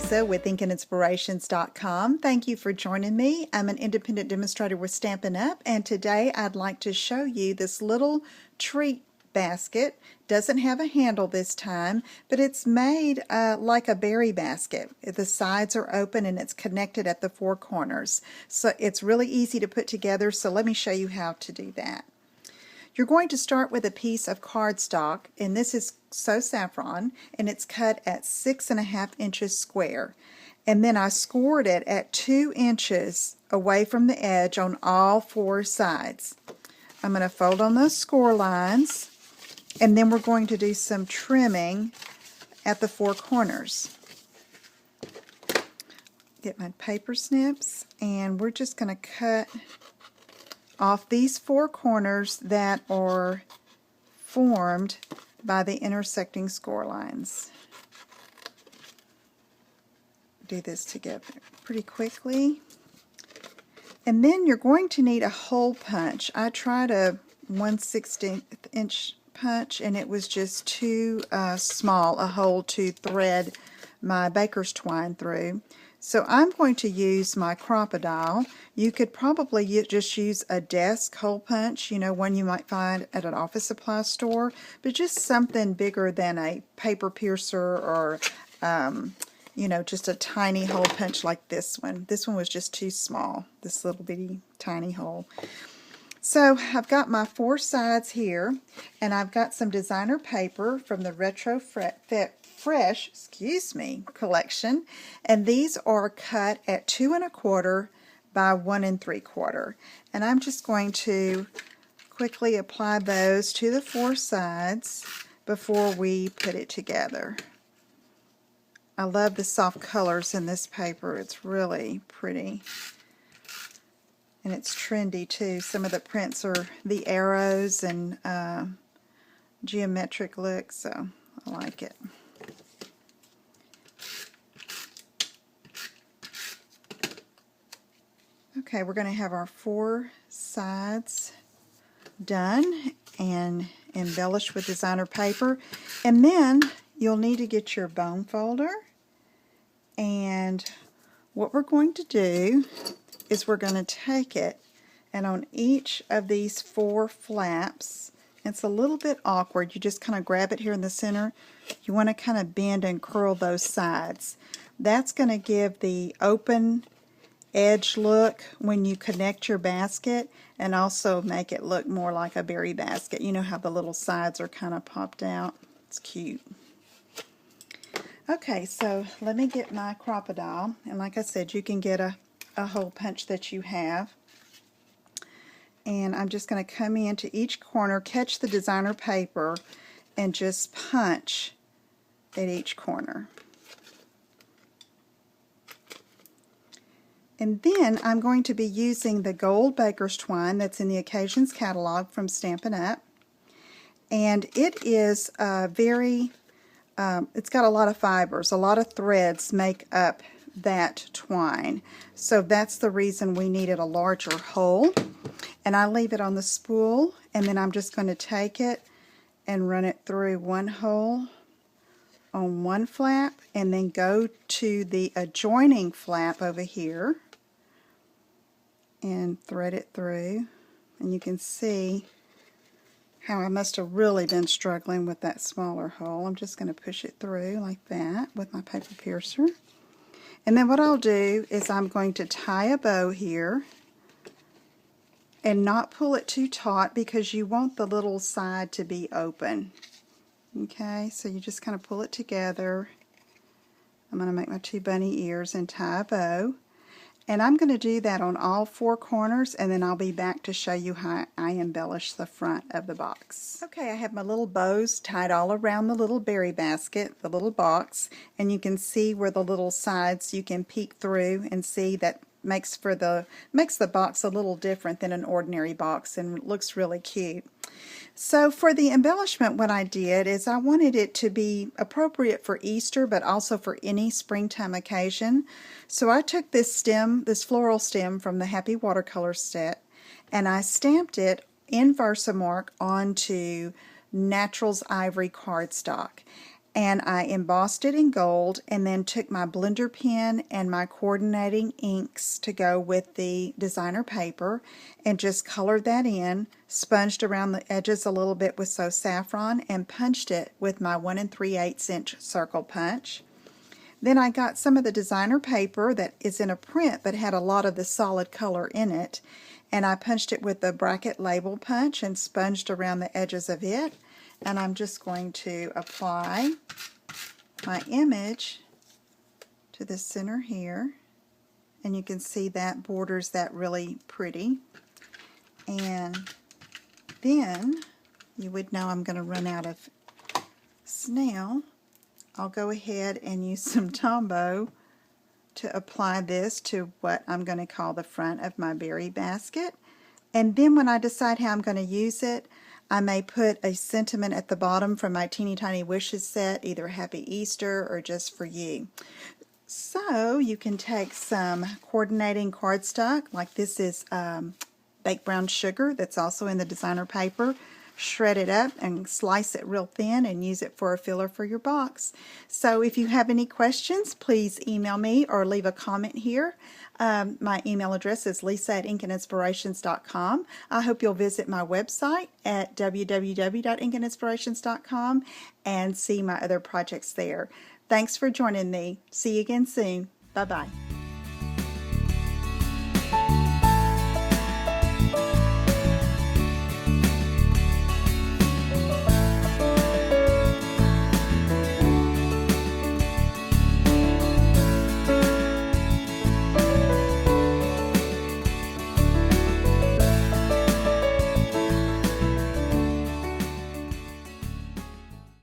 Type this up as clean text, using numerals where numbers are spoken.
Lisa with InkandInspirations.com. Thank you for joining me. I'm an independent demonstrator with Stampin' Up, and today I'd like to show you this little treat basket. Doesn't have a handle this time, but it's made like a berry basket. The sides are open and it's connected at the four corners. So it's really easy to put together, so let me show you how to do that. You're going to start with a piece of cardstock, and this is So Saffron, and it's cut at 6.5 inches square. And then I scored it at 2 inches away from the edge on all four sides. I'm going to fold on those score lines, and then we're going to do some trimming at the four corners. Get my paper snips, and we're just going to cut off these four corners that are formed by the intersecting score lines. Do this together pretty quickly. And then you're going to need a hole punch. I tried a 1/16 inch punch and it was just too small a hole to thread my baker's twine through. So I'm going to use my Crocodile. You could probably just use a desk hole punch, you know, one you might find at an office supply store, but just something bigger than a paper piercer or, you know, just a tiny hole punch like this one. This one was just too small, this little bitty tiny hole. So I've got my four sides here, and I've got some designer paper from the Retro Fresh, collection, and these are cut at 2 1/4 by 1 3/4, and I'm just going to quickly apply those to the four sides before we put it together. I love the soft colors in this paper. It's really pretty, and it's trendy too. Some of the prints are the arrows and geometric look, so I like it. Okay, we're going to have our four sides done and embellished with designer paper. And then you'll need to get your bone folder. And what we're going to do is we're going to take it, and on each of these four flaps, it's a little bit awkward. You just kind of grab it here in the center. You want to kind of bend and curl those sides. That's going to give the open edge look when you connect your basket, and also make it look more like a berry basket. You know how the little sides are kind of popped out? It's cute. Okay, so let me get my Crocodile, and like I said, you can get a hole punch that you have. And I'm just going to come into each corner, catch the designer paper, and just punch at each corner. And then I'm going to be using the gold baker's twine that's in the Occasions catalog from Stampin' Up. And it is it's got a lot of fibers, a lot of threads make up that twine. So that's the reason we needed a larger hole. And I leave it on the spool, and then I'm just going to take it and run it through one hole on one flap, and then go to the adjoining flap over here and thread it through. And you can see how I must have really been struggling with that smaller hole. I'm just going to push it through like that with my paper piercer. And then what I'll do is I'm going to tie a bow here and not pull it too taut, because you want the little side to be open. Okay, so you just kind of pull it together. I'm going to make my two bunny ears and tie a bow. And I'm going to do that on all four corners, and then I'll be back to show you how I embellish the front of the box. Okay, I have my little bows tied all around the little berry basket, the little box, and you can see where the little sides you can peek through and see that makes the box a little different than an ordinary box, and it looks really cute. So for the embellishment, what I did is I wanted it to be appropriate for Easter, but also for any springtime occasion. So I took this stem, this floral stem from the Happy Watercolor set, and I stamped it in Versamark onto Naturals Ivory cardstock. and I embossed it in gold, and then took my blender pen and my coordinating inks to go with the designer paper and just colored that in, sponged around the edges a little bit with So Saffron, and punched it with my 1 3/8 inch circle punch. Then I got some of the designer paper that is in a print but had a lot of the solid color in it, and I punched it with the bracket label punch and sponged around the edges of it. And I'm just going to apply my image to the center here, and you can see that borders that really pretty. And then you would know I'm going to run out of snail. I'll go ahead and use some Tombow to apply this to what I'm going to call the front of my berry basket. And then when I decide how I'm going to use it, I may put a sentiment at the bottom from my Teeny Tiny Wishes set, either Happy Easter or Just for You. So you can take some coordinating cardstock, like this is baked brown sugar that's also in the designer paper. Shred it up and slice it real thin and use it for a filler for your box. So if you have any questions, please email me or leave a comment here. My email address is lisa@inkandinspirations.com. I hope you'll visit my website at www.inkandinspirations.com and see my other projects there. Thanks for joining me. See you again soon. Bye-bye.